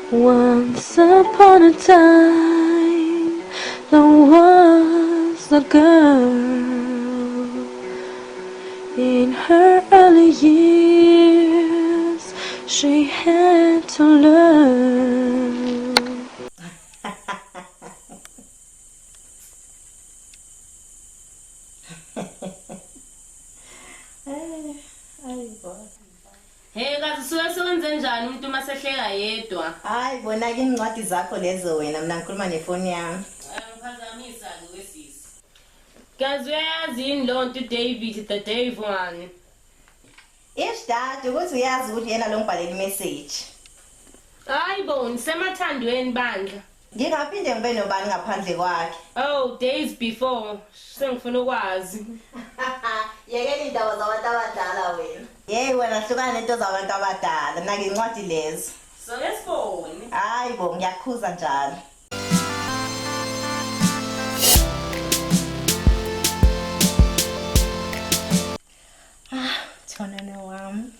Once upon a time, there was a girl. In her early years, she had to learn. Hey kazi suke sewenze njani umuntu masehleka yedwa? Hayi bona ke incwadi zakho lezo wena mina ngikhuluma nefoni yami. Ngiphazamisa ke wesisi. Kazi uyayazi yini lo nto David the Dave one? Isdad ukuthi uyazi ukuthi yena lo ngibhalela imessage. Hayibo nisemathandweni bandla. Ngingaphinde ngibe nobani ngaphandle kwakhe. Oh, days before. Sengifuna ukwazi. Yekela indaba zabantu abadala wena. Hey wena hlukana nento zabantu abadala nake incwadi lezo. So lesibone. Hayibo ngiyakhuza njalo. Thonana wami.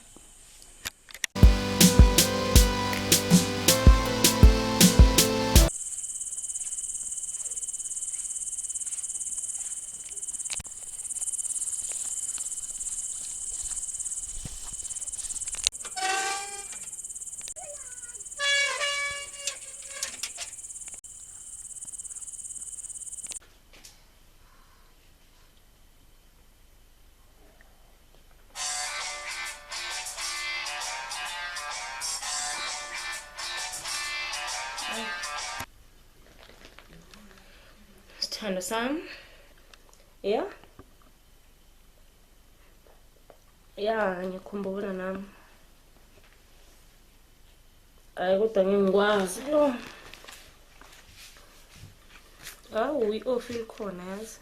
Sithando sami. Yeah? Yeah, ngikhumbula nami. Hayi kodwa ngingikwazi lo. Awu i-off ikhona yazi.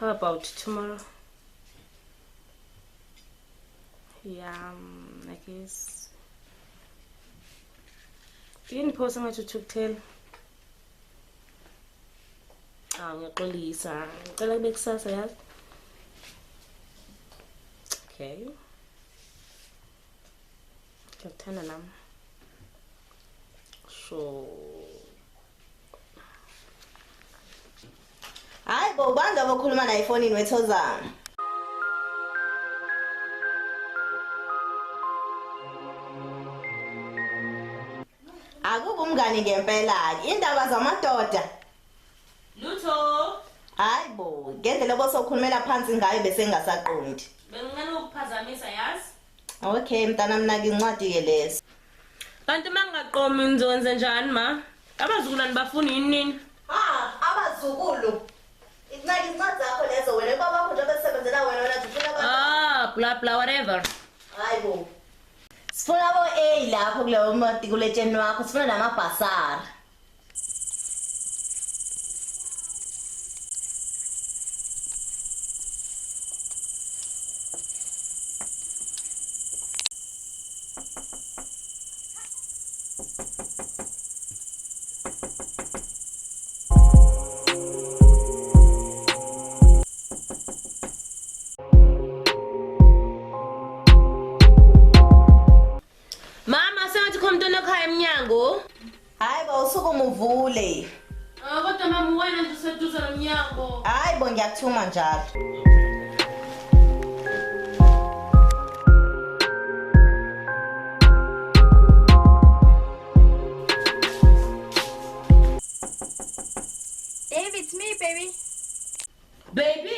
How about tomorrow? Yeah, I guess. Yini phosa ngathi uthukthela? Ngiyaxolisa. Ngicela kube kusasa yazi. Okay. Ngiyakuthanda nami. Sure. Hayibo bantu abakhuluma na efonini wethozana. Akuba umngani ngempela ke indaba zamadoda. Lutho. Hayibo ngendlela bosokhulumela phansi ngayo bese ngasaqondi. Bengingena ukuphazamisa yazi. Okay mntana mina ngincwadi ke leso. Kanti mangaqomi nizokwenza njani ma? Abazukulwane bafuna yini? Abazukulu. Incwadi zakho lezo wena babakho nje besebenzela wena zifuna abantu. Blah blah whatever. Hayibo. Sifuna abo A lapho kuleyo matikuletsheni wakho sifuna namabhasari. Hayibo usukuma uvule. Kodwa mama wena nje useduze nomnyango. Hayibo ngiyakuthuma njalo. Dave, it's me, baby. Baby?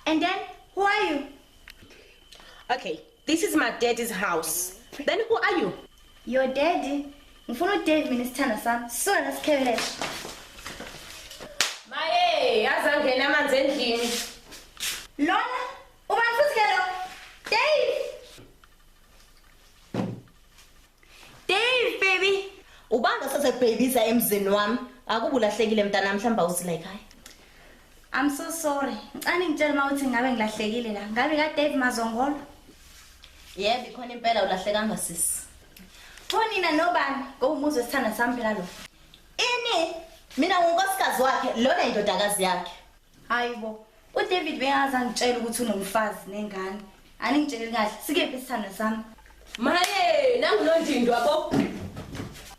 And then, who are you? Okay, this is my daddy's house. Then who are you? Your daddy. Ngifuna Dave mina sithanda sami. Sona sikhebelele. Maye, yazangena amanzi endlini. Lona, ubani futhi ke lo? Dave. Dave, baby. Ubanga sasebhebisa emzini wami. Akubulahlekile mntana mhlamba uthi la ekhaya. I'm so sorry. Ngicela ngitshele mawuthi ngabe ngilahlekile la. Ngabe ka Dave Mazongolo? Yebo ikhona impela ulahlekanga sisi. Thonina nobani ngowumuzi sithanda sami phela lo. Ini mina ngunkosikazi wakhe lona indodakazi yakhe. Hayibo. uDavid bengaza ngitshela ukuthi unomfazi nengane. Aningitshele kahle, sikephi isithando sami? Maye, nangunondindwa bo.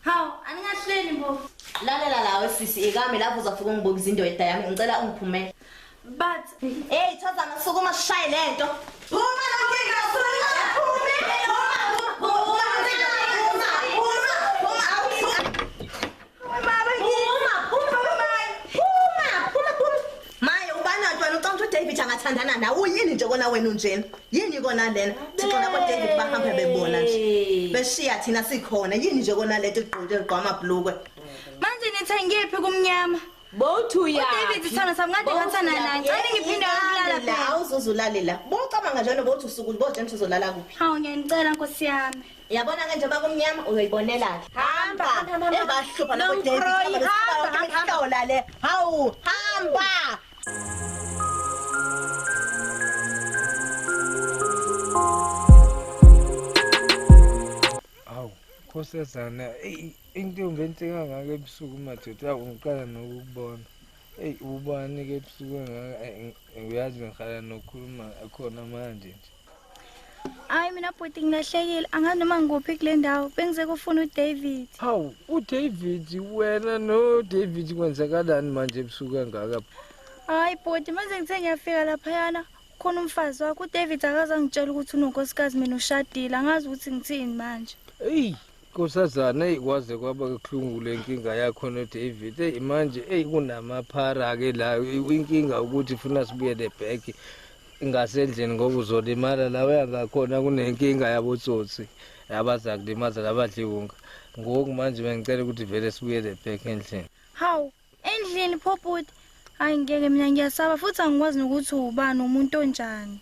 Hawu, aningahleli mbo. Lalela lawe sisi ikami lapho uzafika ungibuka indoda yami ngicela ungiphumele. But Hey thoza masukuma sishaye lento. Phuma nginga David angathandana nawe yini nje kona wena unjena yini kona lena sicona kwa David bahamba bebona nje beshiya thina sikhona yini nje kona leto igqoke ligqama bhlukwe manje nithi ngiyephi kumnyama? Bothu ya. uDavid isithando sami kade ngathana naye. Ngicela ngiphinde ukulala la phela. awuzozulalela bocabanga njalo bothi usuku bothi nje uzolala kuphi Hawu ngiyanicela Nkosi yami. yabona ke nje bakumnyama uyoyibonela ke hamba engahlupha no David hamba le hawu hamba Khosazana intombi entsika ngake ebusuku madoda ungiqala nokubona ubani ke ebusuku ngaka uyazi ngihlala nokhuluma khona manje nje Hayi mina bhuti ngilahlekile angazi noma ngikuphi kule ndawo bengize kufuna uDavid. Hawu uDavid wena no David kwenzakalani manje ebusuku ngaka Hayi bhuti manje ngithe ngiyafika lapha yana khona umfazi wakho uDavid akaza ngitshela ukuthi unonkosikazi mina ushadile angazi ukuthi ngithini manje. Khosazana ikwaze kwaba kuhlungu lenkinga yakho no David manje kunamaphara ke la inkinga ukuthi ufuna sibuyele back ngasendlini ngoba uzolimala lawe angakhona kunenkinga yabotsotsi abaza kulimaza labadliwunga ngoku manje bengicela ukuthi vele sibuyele back endlini. Hawu endlini phobhuti hayi ngeke mina ngiyasaba futhi angikwazi ukuthi ubani umuntu onjani.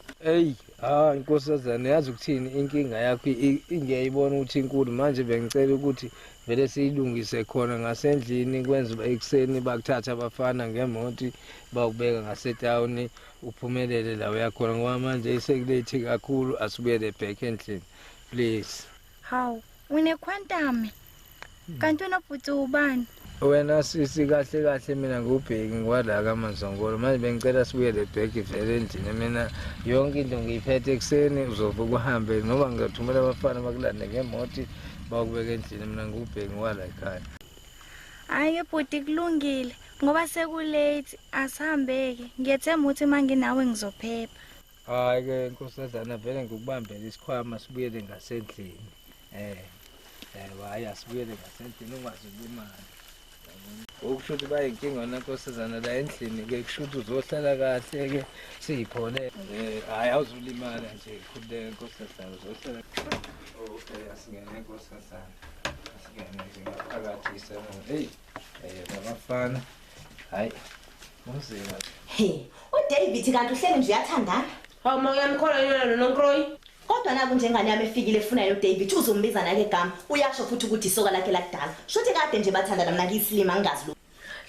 Inkosazana yazi ukuthini inkinga yakho ingiyayibona ukuthi inkulu manje bengicela ukuthi vele siyilungise khona ngasendlini kwenza ekseni bakuthatha abafana ngemoto bakubeka ngasetawuni uphumelele la uyakhona ngoba manje isekulate kakhulu asibuyele back endlini please. Hawu unequantum kanti wena bhuti ubani? Wena sisi kahle mina ngubheki ngwala kaManzongolo manje bengicela sibuyele back vele endlini mina yonke into ngiyiphethe ekseni uzovuka uhambe noma ngizathumela abafana bakulande ngemoto bakubeka endlini mina ngubheki ngwala ekhaya. Hayi bhuti kulungile ngoba sekulate asihambeke ngiyethemba ukuthi manginawe ngizophepha. Hayi ke Nkosazana vele ngikubambela isikhwama sibuyele ngasendlini hayi asibuyele ngasendlini ungazi ulimala ukushuthi bayinkinga naNkosazana la endlini ke kushuthi uzohlala kahle ke siyiphole hayi awuzulimala nje khuleka Nkosazana uzohlala asingene Nkosazana asingene ngaphakathi abafana hayi umzila uDavid kanti uhleli nje uyathandana Hawu mangiyamkhola yena noNkroyi. kodwa naku njengani yami efikile efuna uDavid uzombiza nake igama uyasho futhi ukuthi isoka lakhe lakudala shothi kade nje bathandana mina ngiyisilima ngingazi lo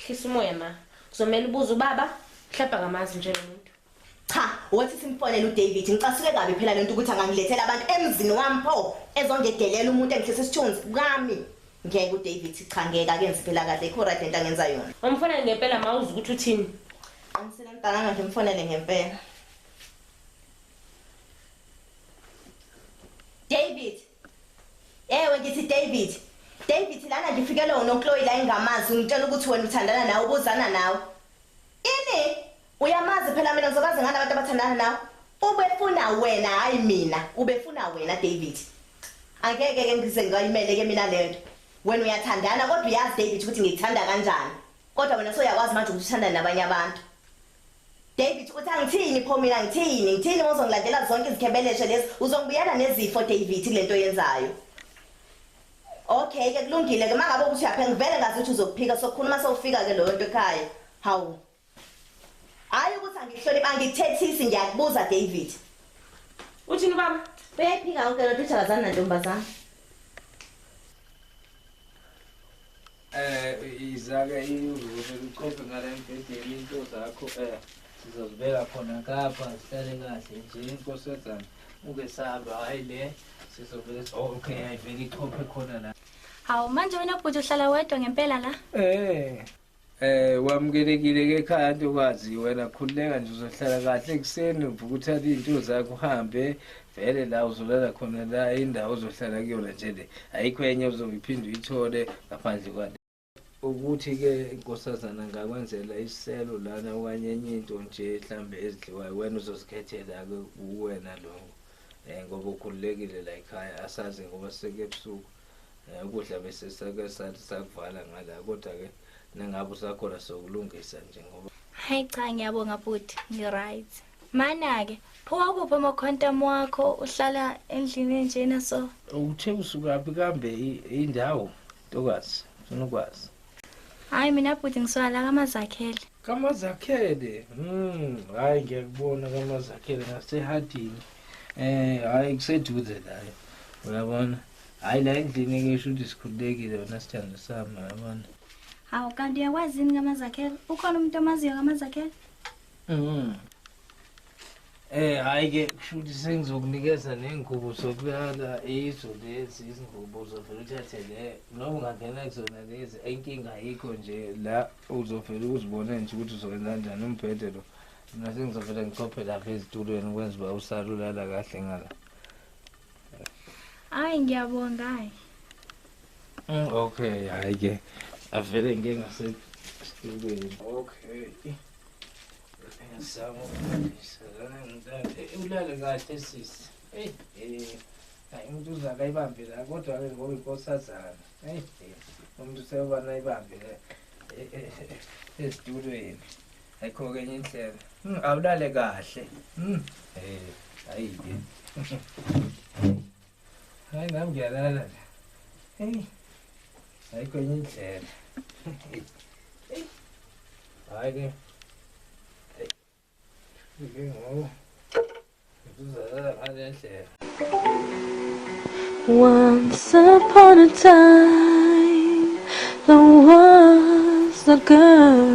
Hlisa umoya ma. Kuzomela ubuza ubaba hlapha ngamazi nje umuntu. cha wathi simfonele uDavid ngicasuke kabi phela lento ukuthi angangilethela abantu emzini wami pho ezongedelela umuntu engihlisa isithunzi kami ngeke uDavid cha ngeke akenze phela kahle ikho right into angenza yona Umfonele ngempela mawuzi ukuthi uthini. qinisile mntana nje mfonele ngempela David ewe ngithi David lana ngifikele unoNkloyi la ingamazi ngitshela ukuthi wena uthandana nawe ubuzana nawe ini uyamazi phela mina ngizokazi ngani abantu abathandana nawe ubefuna wena hayi mina ubefuna wena David angeke ke ngize ngayimele ke mina lento wena uyathandana kodwa uyazi David ukuthi ngikuthanda kanjani kodwa wena soyakwazi manje ukuthi uthandane nabanye abantu David uthi angithini pho mina ngithini uzongilandela zonke izikhebeleshe lezi uzongibuyela nezifo David kulento yenzayo Okay ke kulungile ke mangabe ukuthi uyaphe ngivele ngazi ukuthi uzokuphika sokukhuluma sewufika ke lo nto ekhaya hawu hayi ukuthi angihlonipha angikuthethisi ngiyakubuza David Uthini baba? Beyaphika konke lo thithakazana nantombazana izake uqoqe ngale mbhedeni into zakho sizozibeka khona ngapha sihlale kahle nje Nkosazana ungesaba hayi le sizovele okay ayivele ichophe khona la. Hawu manje wena bhuti uhlala wedwa ngempela la? wamukelekile ke ekhaya ntokazi wena khululeka nje uzohlala kahle ekuseni uvuka uthatha iy'nto zakho uhambe vele la uzolala khona la indawo ozohlala kuyona nje le ayikho enye uzobe iphinde uyithole ngaphandle kwale ukuthi-ke inkosazana ngakwenzela isiselo lana okanye enye into nje mhlawumbe ezidliwayo wena uzozikhethela-ke uwena lokho ngoba ukhululekile la ekhaya asazi ngoba sekubusuku ukudla bese sake sathi sakuvala ngala kodwa-ke nangabe usakhona sokulungisa nje ngoba Hayi cha ngiyabonga bhuti ngi-right. Mana-ke pho kuphi ama-quantum wakho uhlala endlini enjena so? uthe usukaphi kambe indawo ntokazi ufuna ukwazi Hayi mina bhuti ngisuka la kaMazakhele. kaMazakhele hhayi ngiyakubona kaMazakhele ngasehadini hhayi kuseduze layo uyabona hhayi la endlini-ke sho ukuthi sikhululekile wona sithando sami uyabona Hawu kanti uyakwazi yini kaMazakhele? Ukhona umuntu omaziyo kaMazakhele? Hhayi-ke kusho ukuthi sengizokunikeza ney'ngubo zokulala izo lezi izingubo uzovele uthathe le noma ungangena kuzona lezi inkinga ayikho nje la uzovele uzibone nje ukuthi uzokwenza kanjani umbhede lo mina sengizovele ngichophe lapha ezitulweni ukwenza uba usale ulala kahle ngala Hayi ngiyabonga hayi. Okay hhayi-ke avele ngike ngasesitulweni okay ngiyazama ukufundisa lana ulale kahle sisi hayi umuntu uze akayibambe la kodwa-ke ngoba inkosazana umuntu seyoba nayibambe ezitulweni ayikho-ke enye indlela awulale kahle hayi-ke hayi nami ngiyalala la ayikho enye indlela hhayi-ke Once upon a time, there was a girl.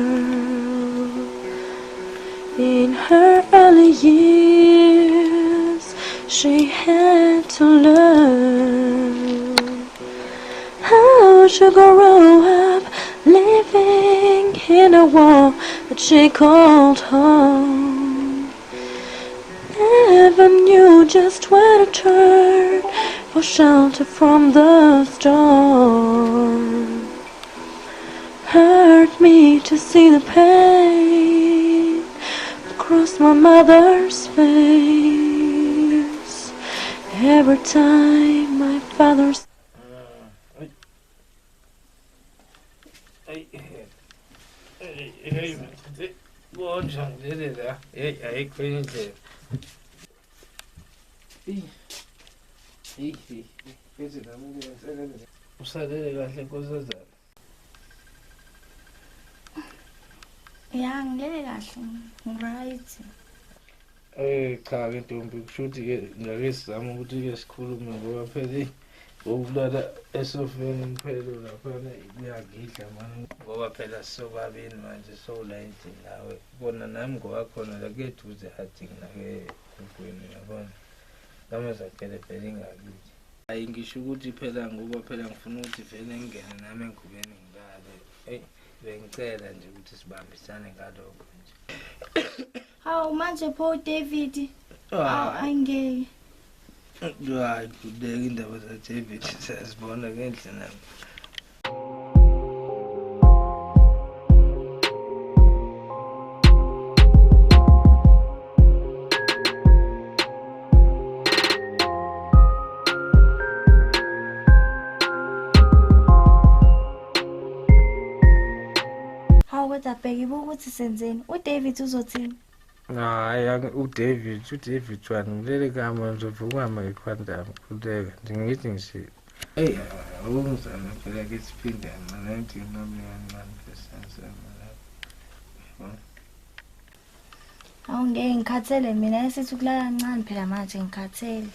In her early years, she had to learn how to grow up, living in a world that she called home. Never knew just where to turn for shelter from the storm. Hurt me to see the pain across my mother's face every time my father's usalele kahle nkosazana Ya ngilele kahle ngi-right. Cha-ke ntombi kusho ukuthi-ke ngake sizame ukuthi-ke sikhulume ngoba phela ukulala esofeni mphelo laphana kuyangidla mani ngoba phela sisobabini manje sowulayini nawe bona nami ngowakhona la kuyeduze hadingi nake-Gwebu yabona kaMazakhele phela ingakithi hhayi ngisho ukuthi phela ngoba phela ngifuna ukuthi vele ngingene nami engubeni ngilale bengicela nje ukuthi sibambisane ngalokho nje Hawu manje pho David. Angeke. Hayi kudeka indaba zaDavid siyazibona ngendlela nami Hawu kodwa bheka ibuka ukuthi senzeni. uDavid uzothini? hayi uDavid wani ngilele kama ngizovuka ngequantum kudeka ngithi ngithi ungizama phela ke siphinde ama-19 percent Hawu ngeke ngikhathele mina esithi ukulala kancane phela manje ngikhathele.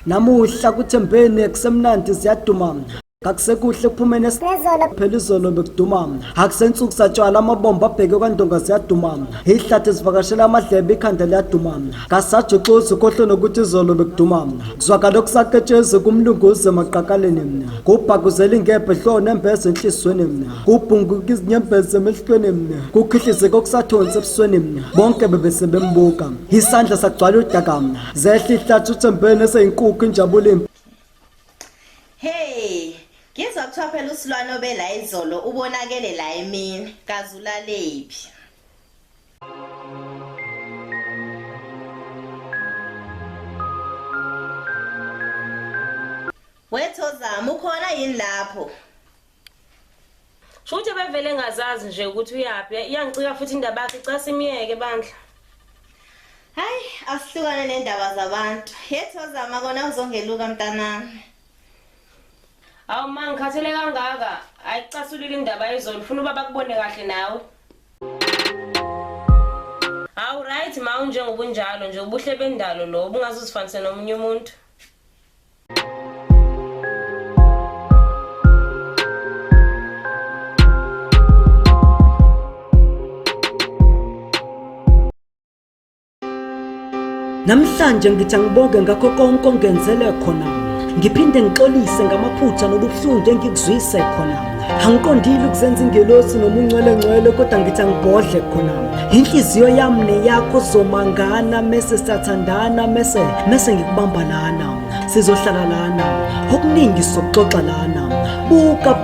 Namuhla kuThembeni kusemnandi siyaduma Kakusekuhle kuphumene phela izolo bekuduma akusensuku satshwala amabomba abheke kwandonga ziyaduma ihlathi ezivakashela amadlebe ikhanda liyaduma kasajuxuza ukhohle nokuthi izolo bekuduma kuzwakala okusaketshezi kumlunguze maqakaleni kubhakuzela ingebhe hlone embeze enhlisweni kubhunguka izinyembezi emehlweni kukhihlizeke okusathonsi ebusweni bonke bebesebembuka isandla sagcwala udaka zehla ihlathi uthembeni eseyinkukhu injabulo. Hey, ngizwa kuthiwa phela usilwane obela izolo ubonakele la emini kazulalephi. Wethozama ukhona yini lapho? Shothi bevele ngazazi nje ukuthi uyapi. Iyangicika futhi indaba yakhe cha simiyeke bandla. Hayi, asihlukane nendaba zabantu. Yethozama kona uzongeluka mntanami. Awu mangikhathele kangaka. Ayicasulile indaba yezolo ufuna ubaba kubone kahle nawe. Awu right ma njengoba unjalo nje ubuhle bendalo lo bungazuzifanise nomunye umuntu. Namhlanje ngithi angibonge ngakho konke ongenzele khona ngiphinde ngixolise ngamaphutha nobuhlungu engikuzwise khona angiqondile ukuzenza ingelosi noma ungcwele kodwa ngithi angibhodle khona inhliziyo yami neyakho zomangana mase sathandana mase ngikubamba lana sizohlala lana okuningi sokuxoxa lana buka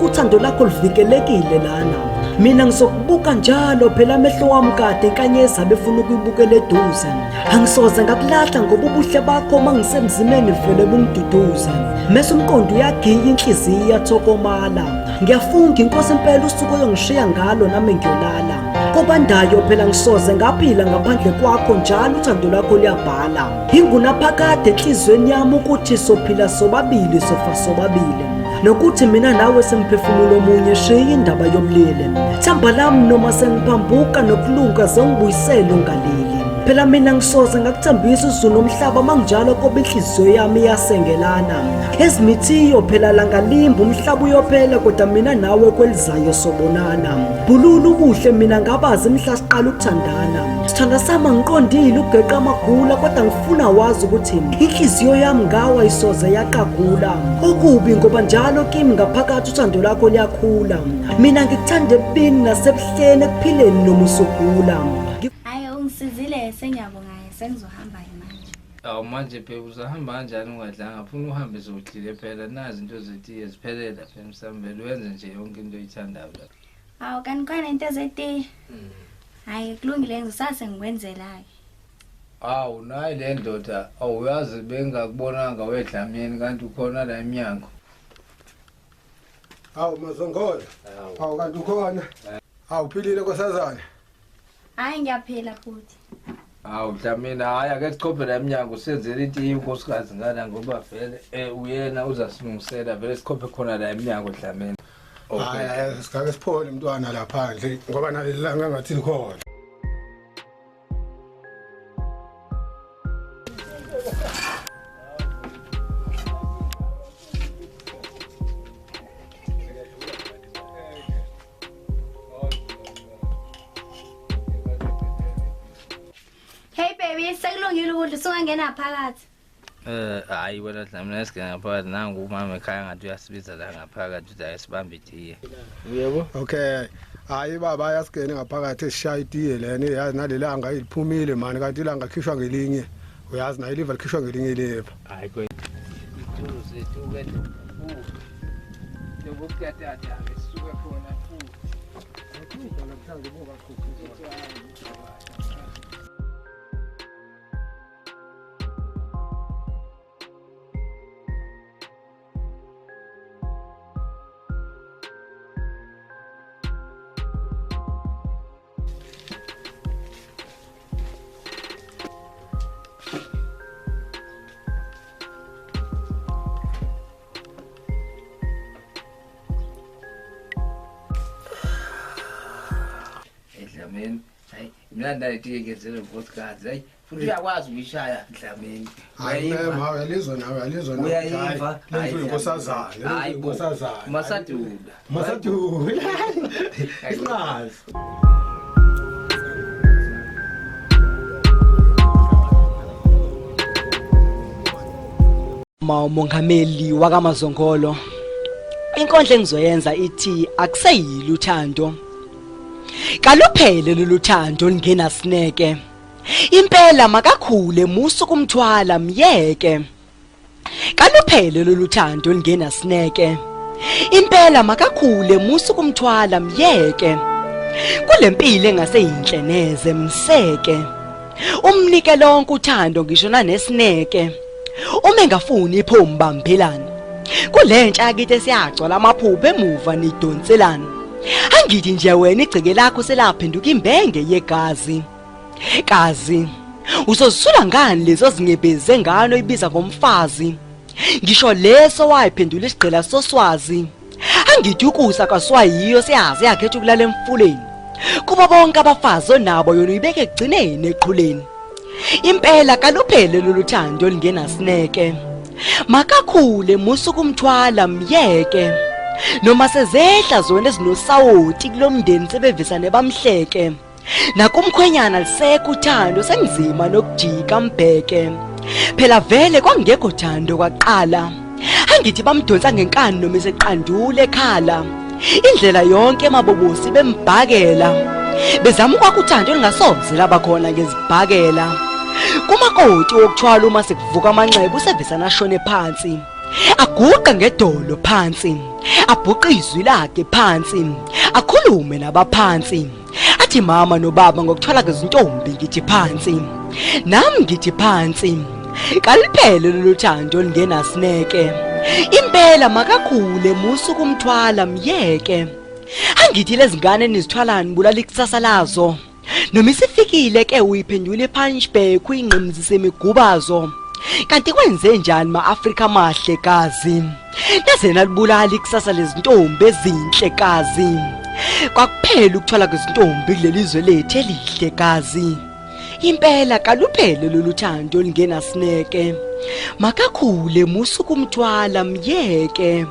uthando lakho luvikelekile lana mina ngizokubuka njalo phela amehlo wami kade inkanyezi abefuna ukuyibukela eduze angisoze ngakulahla ngoba ubuhle bakho mangisemzimeni vele bungiduduza mase umqondo uyagiya inhliziyo iyathokomala ngiyafunga inkosi impela usuku oyongishiya ngalo nami ngiyolala kobandayo phela ngisoze ngaphila ngaphandle kwakho njalo uthando lwakho luyabhala ingunaphakade enhlizweni yami ukuthi sophila sobabili sofa sobabili nokuthi mina nawe semphefumulo omunye shiya indaba yomlilo thamba lami noma sengiphambuka nokulunga zongibuyisela ungalili phela mina ngisoze ngakuthembisa izulu nomhlaba manginjalo kobe inhliziyo yami iyasengelana ezimithiyo phela langalimba umhlaba uyophela kodwa mina nawe kwelizayo sobonana bulula ubuhle mina ngabazi mhla siqala ukuthandana sithanda sama ngiqondile ugeqa amagula kodwa ngifuna wazi ukuthi inhliziyo yami ngawa isoze yaqagula okubi ngoba njalo kimi ngaphakathi uthando lakho liyakhula mina ngikuthanda ebini nasebuhleni ekuphileni noma usugula. Hayi ungisizile sengiyabonga sengizohamba manje. Awu manje phela uzahamba kanjani ungadlanga ufuna uhambe zodlile phela nazi into zethiye ziphelela phela msambele wenze nje yonke into oyithandayo lapha. Awu kanti khona into zetiye. Hayi kulungile ngizosase ngikwenzela-ke. Awu nayi le ndoda awuyazi bengakubonanga wedlamini kanti ukhona la eminyango. Hawu mazongola. Hawu kanti ukhona. Hawu philile nkosazana. Hayi ngiyaphila futhi. Hawu Dlamini hayi ake sichophe la eminyango senzele itiye unkosikazi ngala ngoba vele uyena uzasilungisela vele sichophe khona la eminyango Dlamini. Hayi sikake siphole umntwana la phandle ngoba nalelanga ngathi likhona. Hey baby sekulungile ukudla sungangena phakathi. Hayi wena Dlamini esike ngaphakathi nangu umama ekhaya ngathi uyasibiza la ngaphakathi uthi ayisibambe itiye. Uyebo? Okay. Hayi baba yasigene ngaphakathi esishaya itiye lena yazi nalelanga iliphumile mani kanti ilanga likhishwa ngelinye. Uyazi nayo iliva likhishwa ngelinye iliva. Hayi kwethu. Itulo zethu ke. Lokukatata sisuka khona futhi. Akuba namhlanje buka khuphuza. Dlamini hayi mina ndayitike ngenzele podcast hayi futhi uyakwazi ukuyishaya Dlamini hayi mama uyalizwa nawe uyalizwa nawe uyayiva hayi inkosazana hayi inkosazana masadula iqhaza Mongameli wakaMazongolo, inkondlo engizoyenza ithi akuseyilo uthando. Kaluphele loluthando lingenasineke. Impela makakhule musu kumthwala myeke. Kaluphele loluthando lingenasineke. Impela makakhule musu kumthwala myeke. Kulempilo engaseyinhle neze mseke. Umnike lonke uthando ngisho nanesineke. Uma engafuni iphombambelana kulentsha akithi esiyagcwala amaphupho emuva nidonselana angithi nje wena igceke lakho selaphenduka imbenge yegazi kazi uzosula ngani lezo zingebeze ngano ibiza ngomfazi ngisho leso wayiphendula isigqila soswazi angithi ukusa kaswayiyo siyazi yakhetha ukulala emfuleni kuba bonke abafazi onabo yona uyibeke egcineni eqhuleni. Impela kaluphele loluthando lingenasineke. Makakhule musu kumthwala myeke. Noma sezehla zona ezinosawoti kulomndeni sebevisane bamhleke. Nakumkhwenyana lisekho uthando senzima nokujika mbheke. Phela vele kwangekho thando kwaqala. Angithi bamdonsa ngenkani noma eseqandule ekhala. Indlela yonke emabobosi bembhakela. Bezama ukwakuthando lingasoze labakhona ngezibhakela. Kumakoti wokuthwala uma sekuvuka amanxeba usevisa nashone phansi. Aguqa ngedolo phansi. Abhuqa izwi lakhe phansi. Akhulume nabaphansi. Athi mama nobaba ngokuthwala kwezintombi ngithi phansi. Nami ngithi phansi. Kaliphele loluthando lingenasineke. Impela makakhule musu kumthwala myeke. Angithi lezingane enizithwalani bulala ikusasa lazo. Noma isifikile ke uyiphendule punchback uyingqimzi semigubazo. Kanti kwenze njani maAfrika mahle kazi? Nazena libulala ikusasa lezintombi ezinhle kazi. Kwakuphela ukuthwala kwezintombi kulelizwe lethu elihle kazi. Impela kaluphele loluthando lingenasineke. Makakhule musu kumthwala myeke.